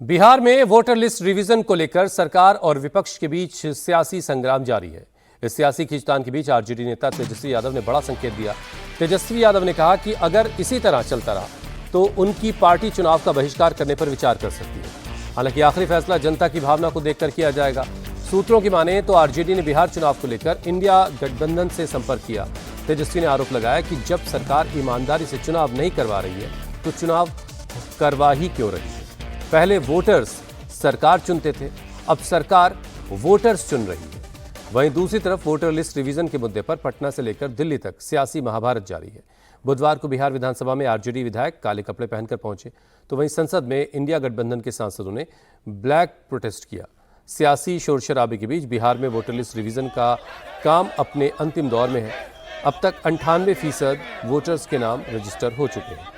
बिहार में voter list revision को लेकर सरकार और विपक्ष के बीच सियासी संग्राम जारी है। इस सियासी खींचतान के बीच आरजेडी नेता तेजस्वी यादव ने बड़ा संकेत दिया। तेजस्वी यादव ने कहा कि अगर इसी तरह चलता रहा तो उनकी पार्टी चुनाव का बहिष्कार करने पर विचार कर सकती है। हालांकि आखिरी फैसला जनता की भावना को देखकर किया जाएगा। सूत्रों की माने तो आरजेडी ने बिहार चुनाव को लेकर इंडिया गठबंधन से संपर्क किया। तेजस्वी ने आरोप लगाया कि जब सरकार ईमानदारी से चुनाव नहीं करवा रही है तो चुनाव करवा ही क्यों रही है। पहले वोटर्स सरकार चुनते थे, अब सरकार वोटर्स चुन रही है। वहीं दूसरी तरफ वोटर लिस्ट रिवीजन के मुद्दे पर पटना से लेकर दिल्ली तक सियासी महाभारत जारी है। बुधवार को बिहार विधानसभा में आरजेडी विधायक काले कपड़े पहनकर पहुंचे तो वहीं संसद में इंडिया गठबंधन के सांसदों ने ब्लैक प्रोटेस्ट किया। सियासी शोर शराबे के बीच बिहार में वोटर लिस्ट रिवीजन का काम अपने अंतिम दौर में है। अब तक 98% वोटर्स के नाम रजिस्टर हो चुके हैं।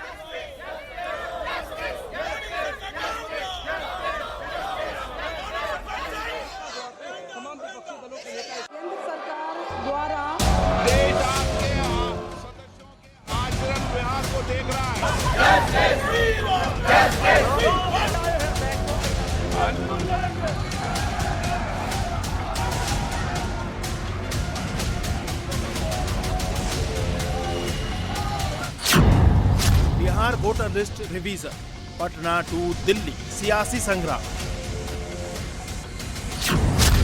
Bihar voter list revision, Patna to Delhi सियासी संग्राम।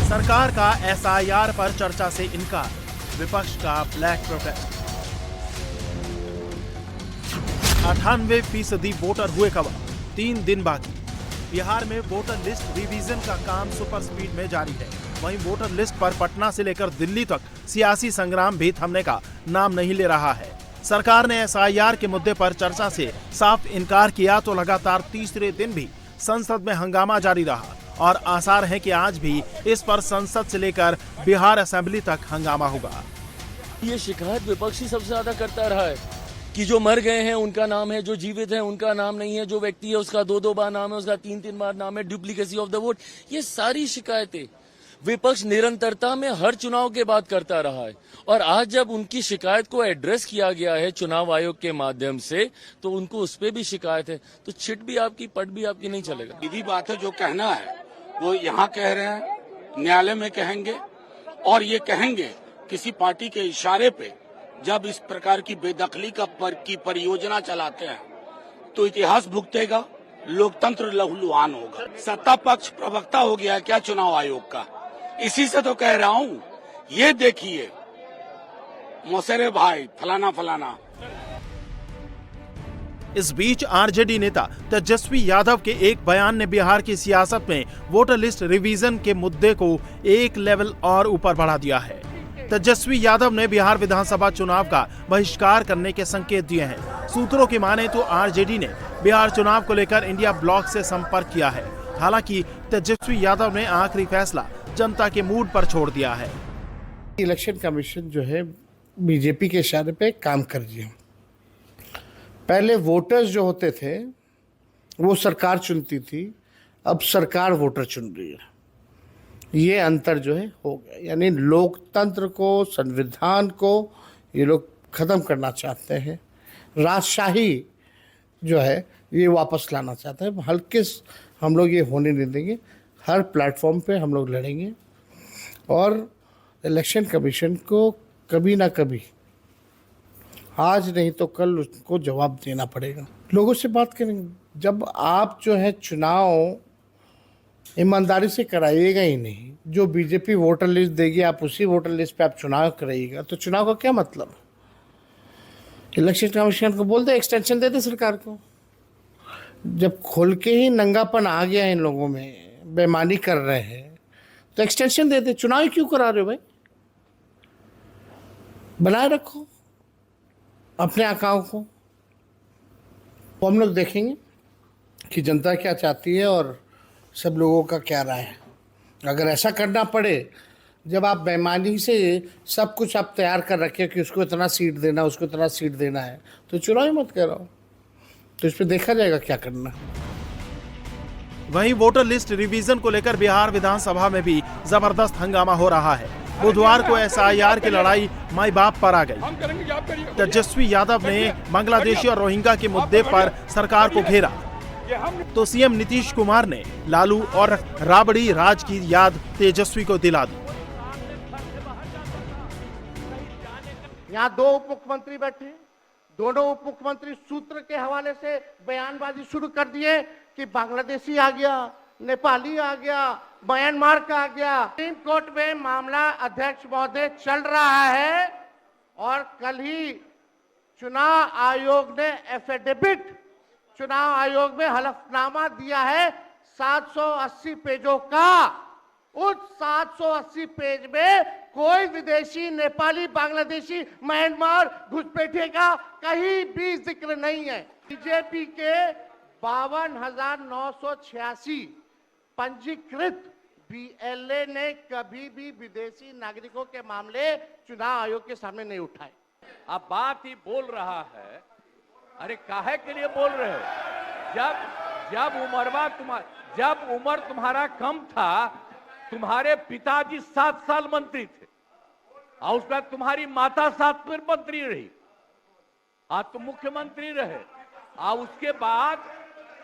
सरकार का एसआईआर पर चर्चा से इनकार, विपक्ष का ब्लैक प्रोटेस्ट। 98% वोटर हुए कवर, 3 दिन बाकी। बिहार में वोटर लिस्ट रिवीजन का काम सुपर स्पीड में जारी है। वहीं वोटर लिस्ट पर पटना से लेकर दिल्ली तक सियासी संग्राम भी थमने का नाम नहीं ले रहा है। सरकार ने एसआईआर के मुद्दे पर चर्चा से साफ इनकार किया तो लगातार तीसरे दिन भी संसद में हंगामा जारी रहा और आसार है कि आज भी इस पर संसद से लेकर बिहार असेंबली तक हंगामा होगा। ये शिकायत विपक्ष ही सबसे ज्यादा करता रहा है कि जो मर गए हैं उनका नाम है, जो जीवित हैं उनका नाम नहीं है, जो व्यक्ति है उसका 2-2 बार नाम है, उसका 3-3 बार नाम है, डुप्लीकेसी ऑफ द वोट। ये सारी शिकायतें विपक्ष निरंतरता में हर चुनाव के बाद करता रहा है और आज जब उनकी शिकायत को एड्रेस किया गया है चुनाव आयोग के माध्यम से तो उनको उस पर भी शिकायत है। तो छिट भी आपकी पट भी आपकी नहीं चलेगा। सीधी बात है, जो कहना है वो यहाँ कह रहे हैं, न्यायालय में कहेंगे और ये कहेंगे किसी पार्टी के इशारे पे जब इस प्रकार की बेदखली की परियोजना चलाते हैं तो इतिहास भुगतेगा, लोकतंत्र लहूलुहान होगा। सत्ता पक्ष प्रवक्ता हो गया क्या चुनाव आयोग का? इसी से तो कह रहा हूँ, ये देखिए मोसेरे भाई फलाना फलाना। इस बीच आरजेडी नेता तेजस्वी यादव के एक बयान ने बिहार की सियासत में वोटर लिस्ट रिवीजन के मुद्दे को एक लेवल और ऊपर बढ़ा दिया है। तेजस्वी यादव ने बिहार विधानसभा चुनाव का बहिष्कार करने के संकेत दिए हैं। सूत्रों की माने तो आरजेडी ने बिहार चुनाव को लेकर इंडिया ब्लॉक से संपर्क किया है। हालांकि तेजस्वी यादव ने आखिरी फैसला जनता के मूड पर छोड़ दिया है। इलेक्शन कमीशन जो है बीजेपी के इशारे पे काम कर रही है। पहले वोटर्स जो होते थे वो सरकार चुनती थी, अब सरकार वोटर चुन रही है। ये अंतर जो है हो गया, यानी लोकतंत्र को, संविधान को ये लोग खत्म करना चाहते हैं। राजशाही जो है ये वापस लाना चाहते हैं। हल्के हम लोग ये होने नहीं देंगे। हर प्लेटफॉर्म पे हम लोग लड़ेंगे और इलेक्शन कमीशन को कभी ना कभी, आज नहीं तो कल, उसको जवाब देना पड़ेगा। लोगों से बात करेंगे। जब आप जो है चुनाव ईमानदारी से कराइएगा ही नहीं, जो बीजेपी वोटर लिस्ट देगी आप उसी वोटर लिस्ट पे आप चुनाव कराइएगा तो चुनाव का क्या मतलब? इलेक्शन कमीशन को बोल दे, एक्सटेंशन दे दे सरकार को। जब खोल के ही नंगापन आ गया इन लोगों में, बेईमानी कर रहे हैं तो एक्सटेंशन दे दे। चुनाव क्यों करा रहे हो भाई? बनाए रखो अपने आकाओं को। तो हम लोग देखेंगे कि जनता क्या चाहती है और सब लोगों का क्या राय है। अगर ऐसा करना पड़े, जब आप बेईमानी से सब कुछ आप तैयार कर रखे कि उसको इतना सीट देना, उसको इतना सीट देना है, तो चुनाव ही मत कराओ। तो इस पर देखा जाएगा क्या करना। वहीं वोटर लिस्ट रिवीजन को लेकर बिहार विधानसभा में भी जबरदस्त हंगामा हो रहा है। बुधवार को एसआईआर की लड़ाई माई बाप पर आ गई। तेजस्वी यादव ने बांग्लादेशी और रोहिंग्या के मुद्दे पर सरकार को घेरा। तो सीएम नीतीश कुमार ने लालू और राबड़ी राज की याद तेजस्वी को दिला दी। यहाँ दो उप मुख्यमंत्री बैठे, दोनों उप मुख्यमंत्री सूत्र के हवाले से बयानबाजी शुरू कर दिए कि बांग्लादेशी आ गया, नेपाली आ गया, म्यांमार का आ गया। सुप्रीम कोर्ट में मामला अध्यक्ष महोदय चल रहा है और कल ही चुनाव आयोग ने एफिडेविट, चुनाव आयोग में हलफनामा दिया है 780 पेजों का। उस 780 पेज में कोई विदेशी, नेपाली, बांग्लादेशी, म्यांमार घुसपैठे का कहीं भी जिक्र नहीं है। बीजेपी के 52,986 पंजीकृत बीएलए ने कभी भी विदेशी नागरिकों के मामले चुनाव आयोग के सामने नहीं उठाए। अब बात ही बोल रहा है, अरे काहे के लिए बोल रहे हो? जब उम्र तुम्हारा कम था, तुम्हारे पिताजी 7 साल मंत्री थे और उसके बाद तुम्हारी माता 7 फिर मंत्री रही, आज तुम मुख्यमंत्री रहे। और उसके बाद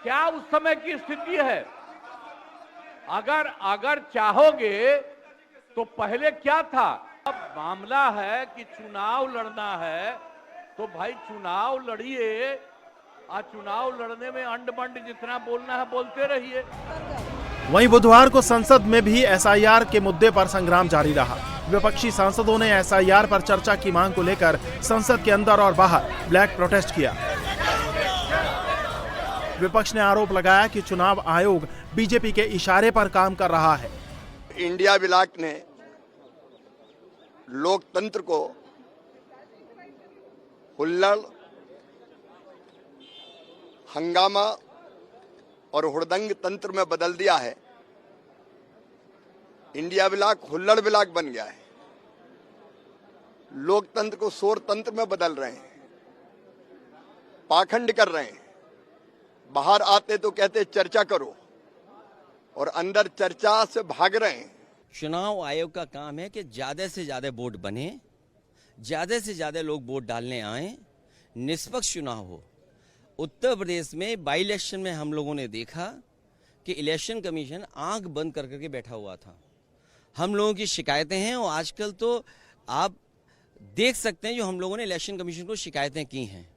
क्या उस समय की स्थिति है? अगर चाहोगे तो पहले क्या था? अब मामला है कि चुनाव लड़ना है तो भाई चुनाव लड़िए, और चुनाव लड़ने में अंड बंड जितना बोलना है बोलते रहिए। वहीं बुधवार को संसद में भी एसआईआर के मुद्दे पर संग्राम जारी रहा। विपक्षी सांसदों ने एसआईआर पर चर्चा की मांग को लेकर संसद के अंदर और बाहर ब्लैक प्रोटेस्ट किया। विपक्ष ने आरोप लगाया कि चुनाव आयोग बीजेपी के इशारे पर काम कर रहा है। इंडिया ब्लॉक ने लोकतंत्र को हुल्लड़, हंगामा और हुड़दंग तंत्र में बदल दिया है। इंडिया ब्लॉक हुल्लड़ ब्लॉक बन गया है। लोकतंत्र को शोर तंत्र में बदल रहे हैं, पाखंड कर रहे हैं। बाहर आते तो कहते चर्चा करो और अंदर चर्चा से भाग रहे हैं। चुनाव आयोग का काम है कि ज्यादा से ज्यादा वोट बने, ज्यादा से ज्यादा लोग वोट डालने आए, निष्पक्ष चुनाव हो। उत्तर प्रदेश में बाई इलेक्शन में हम लोगों ने देखा कि इलेक्शन कमीशन आंख बंद कर करके बैठा हुआ था। हम लोगों की शिकायतें हैं और आजकल तो आप देख सकते हैं जो हम लोगों ने इलेक्शन कमीशन को शिकायतें की हैं।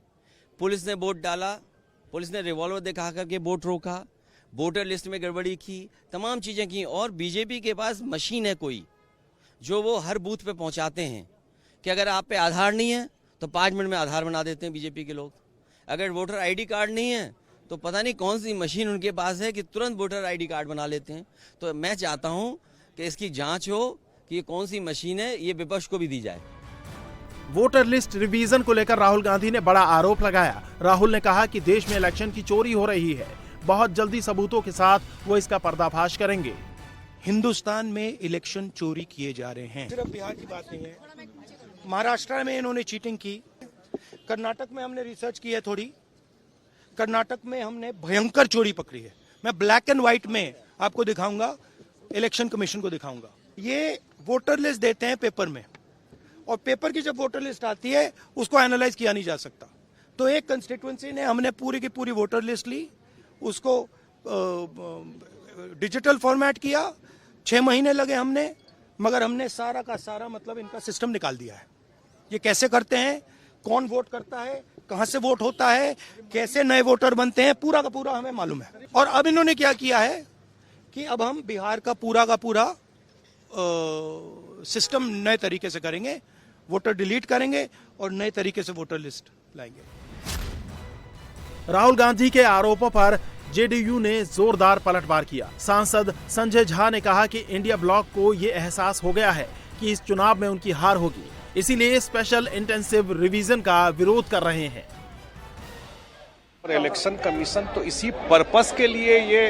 पुलिस ने वोट डाला, पुलिस ने रिवॉल्वर दिखा करके वोट रोका, वोटर लिस्ट में गड़बड़ी की, तमाम चीज़ें की। और बीजेपी के पास मशीन है कोई जो वो हर बूथ पे पहुंचाते हैं कि अगर आप पे आधार नहीं है तो 5 मिनट में आधार बना देते हैं बीजेपी के लोग। अगर वोटर आईडी कार्ड नहीं है तो पता नहीं कौन सी मशीन उनके पास है कि तुरंत वोटर आईडी कार्ड बना लेते हैं। तो मैं चाहता हूं कि इसकी जांच हो कि ये कौन सी मशीन है, ये विपक्ष को भी दी जाए। वोटर लिस्ट रिवीजन को लेकर राहुल गांधी ने बड़ा आरोप लगाया। राहुल ने कहा कि देश में इलेक्शन की चोरी हो रही है, बहुत जल्दी सबूतों के साथ वो इसका पर्दाफाश करेंगे। हिंदुस्तान में इलेक्शन चोरी किए जा रहे हैं। सिर्फ बिहार की बात नहीं है, महाराष्ट्र में इन्होंने चीटिंग की, कर्नाटक में हमने रिसर्च की है थोड़ी, कर्नाटक में हमने भयंकर चोरी पकड़ी है। मैं ब्लैक एंड व्हाइट में आपको दिखाऊंगा, इलेक्शन कमीशन को दिखाऊंगा। ये वोटर लिस्ट देते हैं पेपर में, और पेपर की जब वोटर लिस्ट आती है उसको एनालाइज किया नहीं जा सकता। तो एक कंस्टिट्यूएंसी ने हमने पूरी की पूरी वोटर लिस्ट ली, उसको डिजिटल फॉर्मेट किया, 6 महीने लगे हमने, मगर हमने सारा का सारा मतलब इनका सिस्टम निकाल दिया है। ये कैसे करते हैं, कौन वोट करता है, कहां से वोट होता है, कैसे नए वोटर बनते हैं, पूरा का पूरा हमें मालूम है। और अब इन्होंने क्या किया है कि अब हम बिहार का पूरा सिस्टम नए तरीके से करेंगे, वोटर डिलीट करेंगे और नए तरीके से वोटर लिस्ट लाएंगे। राहुल गांधी के आरोपों पर जेडीयू ने जोरदार पलटवार किया। सांसद संजय झा ने कहा कि इंडिया ब्लॉक को ये एहसास हो गया है कि इस चुनाव में उनकी हार होगी, इसीलिए स्पेशल इंटेंसिव रिवीजन का विरोध कर रहे हैं। इलेक्शन कमीशन तो इसी पर्पस के लिए ये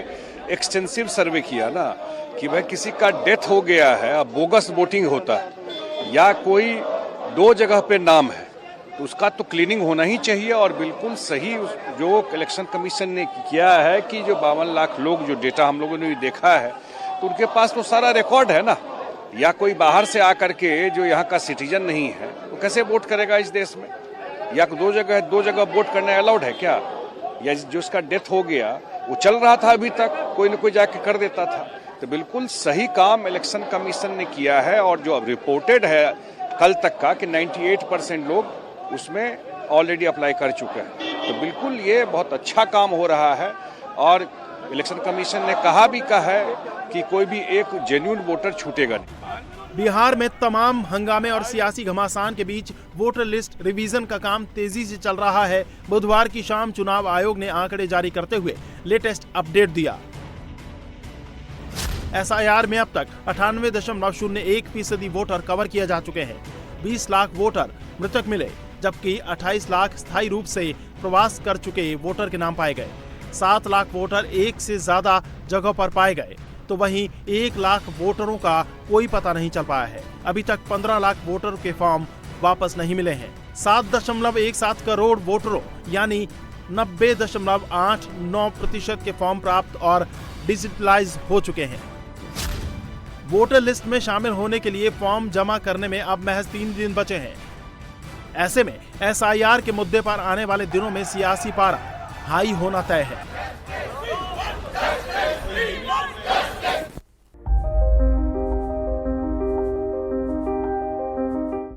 एक्सटेंसिव सर्वे किया ना कि भाई किसी का डेथ हो गया है, अब बोगस वोटिंग होता है या कोई 2 जगह पे नाम है तो उसका तो क्लीनिंग होना ही चाहिए। और बिल्कुल सही जो इलेक्शन कमीशन ने किया है कि जो 52 लाख लोग, जो डेटा हम लोगों ने भी देखा है, तो उनके पास तो सारा रिकॉर्ड है ना। या कोई बाहर से आकर के जो यहाँ का सिटीजन नहीं है वो कैसे वोट करेगा इस देश में? या 2 जगह वोट करना अलाउड है क्या? या जो उसका डेथ हो गया वो चल रहा था अभी तक, कोई न कोई जाके कर देता था। तो बिल्कुल सही काम इलेक्शन कमीशन ने किया है और जो अब रिपोर्टेड है कल तक का कि 98% लोग उसमें ऑलरेडी अप्लाई कर चुके हैं। तो बिल्कुल ये बहुत अच्छा काम हो रहा है और इलेक्शन कमीशन ने कहा है कि कोई भी एक जेन्युइन वोटर छूटेगा नहीं। बिहार में तमाम हंगामे और सियासी घमासान के बीच वोटर लिस्ट रिवीजन का काम तेजी से चल रहा है। बुधवार की शाम चुनाव आयोग ने आंकड़े जारी करते हुए लेटेस्ट अपडेट दिया। एसआईआर में अब तक 98.01% वोटर कवर किए जा चुके हैं। 20 लाख वोटर मृतक मिले, जबकि 28 लाख स्थायी रूप से प्रवास कर चुके वोटर के नाम पाए गए। 7 लाख वोटर एक से ज्यादा जगह पर पाए गए, तो वहीं 1 लाख वोटरों का कोई पता नहीं चल पाया है। अभी तक 15 लाख वोटर के फॉर्म वापस नहीं मिले हैं। 7.17 करोड़ वोटरों यानी 90.89% के फॉर्म प्राप्त और डिजिटलाइज हो चुके हैं। वोटर लिस्ट में शामिल होने के लिए फॉर्म जमा करने में अब महज 3 दिन बचे हैं। ऐसे में एसआईआर के मुद्दे पर आने वाले दिनों में सियासी पारा हाई होना तय है।